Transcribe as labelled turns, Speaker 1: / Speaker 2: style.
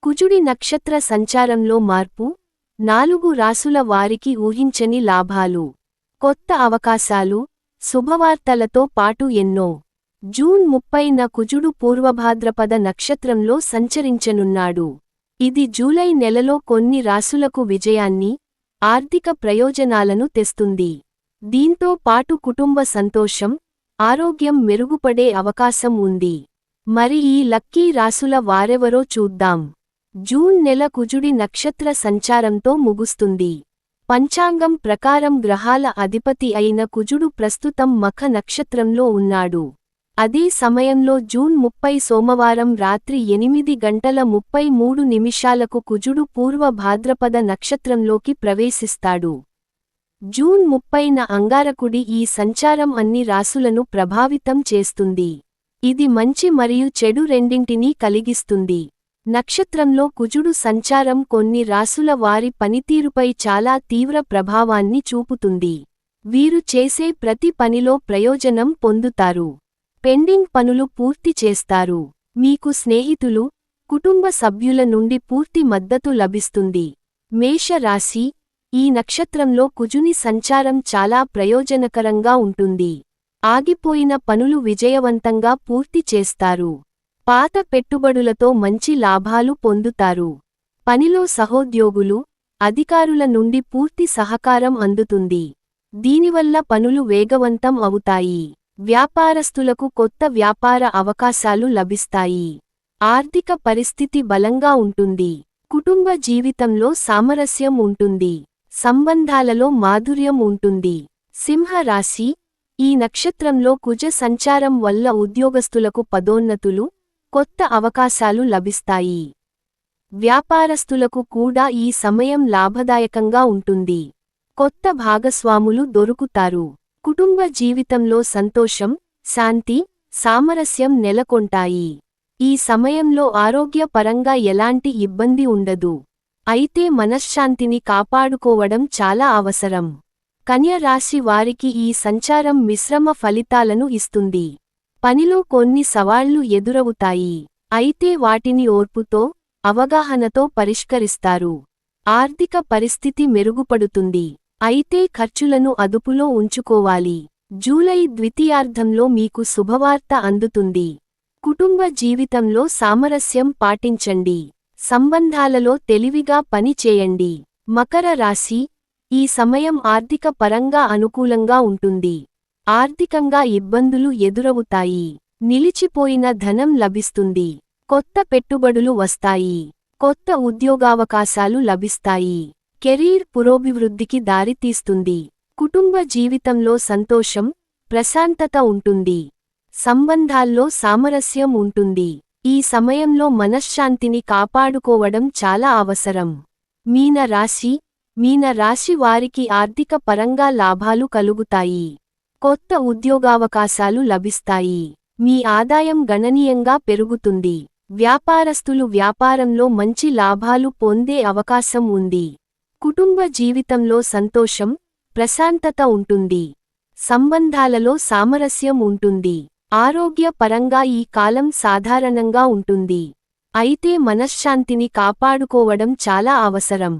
Speaker 1: కుజుడి నక్షత్ర సంచారంలో మార్పు 4 రాసుల వారికి ఊహించని లాభాలు, కొత్త అవకాశాలు, శుభవార్తలతో పాటు ఎన్నో. జూన్ 30న కుజుడు పూర్వభాద్రపద నక్షత్రంలో సంచరించనున్నాడు. ఇది జూలై నెలలో కొన్ని రాసులకు విజయాన్ని, ఆర్థిక ప్రయోజనాలను తెస్తుంది. దీంతో పాటు కుటుంబ సంతోషం, ఆరోగ్యం మెరుగుపడే అవకాశం ఉంది. మరి ఈ లక్కీ రాసుల వారెవరో చూద్దాం. జూన్ నెల కుజుడి నక్షత్ర సంచారంతో ముగుస్తుంది. పంచాంగం ప్రకారం గ్రహాల అధిపతి అయిన కుజుడు ప్రస్తుతం మఖ నక్షత్రంలో ఉన్నాడు. అదే సమయంలో జూన్ 30 సోమవారం రాత్రి 8:33 కుజుడు పూర్వ భాద్రపద నక్షత్రంలోకి ప్రవేశిస్తాడు. జూన్ 30న అంగారకుడి ఈ సంచారం అన్ని రాసులను ప్రభావితం చేస్తుంది. ఇది మంచి మరియు చెడు రెండింటినీ కలిగిస్తుంది. నక్షత్రంలో కుజుడు సంచారం కొన్ని రాసుల వారి పనితీరుపై చాలా తీవ్ర ప్రభావాన్ని చూపుతుంది. వీరు చేసే ప్రతి పనిలో ప్రయోజనం పొందుతారు. పెండింగ్ పనులు పూర్తి చేస్తారు. మీకు స్నేహితులు, కుటుంబ సభ్యుల నుండి పూర్తి మద్దతు లభిస్తుంది. మేష రాశి, ఈ నక్షత్రంలో కుజుని సంచారం చాలా ప్రయోజనకరంగా ఉంటుంది. ఆగిపోయిన పనులు విజయవంతంగా పూర్తి చేస్తారు. పాత పెట్టుబడులతో మంచి లాభాలు పొందుతారు. పనిలో సహోద్యోగులు, అధికారుల నుండి పూర్తి సహకారం అందుతుంది. దీనివల్ల పనులు వేగవంతం అవుతాయి. వ్యాపారస్తులకు కొత్త వ్యాపార అవకాశాలు లభిస్తాయి. ఆర్థిక పరిస్థితి బలంగా ఉంటుంది. కుటుంబ జీవితంలో సామరస్యం ఉంటుంది. సంబంధాలలో మాధుర్యం ఉంటుంది. సింహ రాశి, ఈ నక్షత్రంలో కుజ సంచారం వల్ల ఉద్యోగస్తులకు పదోన్నతులు, కొత్త అవకాశాలు లభిస్తాయి. వ్యాపారస్తులకు కూడా ఈ సమయం లాభదాయకంగా ఉంటుంది. కొత్త భాగస్వాములు దొరుకుతారు. కుటుంబ జీవితంలో సంతోషం, శాంతి, సామరస్యం నెలకొంటాయి. ఈ సమయంలో ఆరోగ్య పరంగా ఎలాంటి ఇబ్బంది ఉండదు. అయితే మనశ్శాంతిని కాపాడుకోవడం చాలా అవసరం. కన్య రాశి వారికి ఈ సంచారం మిశ్రమ ఫలితాలను ఇస్తుంది. పనిలో కొన్ని సవాళ్లు ఎదురవుతాయి. అయితే వాటిని ఓర్పుతో, అవగాహనతో పరిష్కరిస్తారు. ఆర్థిక పరిస్థితి మెరుగుపడుతుంది. అయితే ఖర్చులను అదుపులో ఉంచుకోవాలి. జూలై ద్వితీయార్ధంలో మీకు శుభవార్త అందుతుంది. కుటుంబ జీవితంలో సామరస్యం పాటించండి. సంబంధాలలో తెలివిగా పని చేయండి. మకర రాశి, ఈ సమయం ఆర్థిక పరంగా అనుకూలంగా ఉంటుంది. ఆర్థికంగా ఇబ్బందులు ఎదురవుతాయి. నిలిచిపోయిన ధనం లభిస్తుంది. కొత్త పెట్టుబడులు వస్తాయి. కొత్త ఉద్యోగావకాశాలు లభిస్తాయి. కెరీర్ పురోభివృద్ధికి దారితీస్తుంది. కుటుంబ జీవితంలో సంతోషం, ప్రశాంతత ఉంటుంది. సంబంధాల్లో సామరస్యం ఉంటుంది. ఈ సమయంలో మనశ్శాంతిని కాపాడుకోవడం చాలా అవసరం. మీన రాశి వారికి ఆర్థిక పరంగా లాభాలు కలుగుతాయి. కొత్త ఉద్యోగావకాశాలు లభిస్తాయి. మీ ఆదాయం గణనీయంగా పెరుగుతుంది. వ్యాపారస్తులు వ్యాపారంలో మంచి లాభాలు పొందే అవకాశం ఉంది. కుటుంబ జీవితంలో సంతోషం, ప్రశాంతత ఉంటుంది. సంబంధాలలో సామరస్యం ఉంటుంది. ఆరోగ్య పరంగా ఈ కాలం సాధారణంగా ఉంటుంది. అయితే మనశ్శాంతిని కాపాడుకోవడం చాలా అవసరం.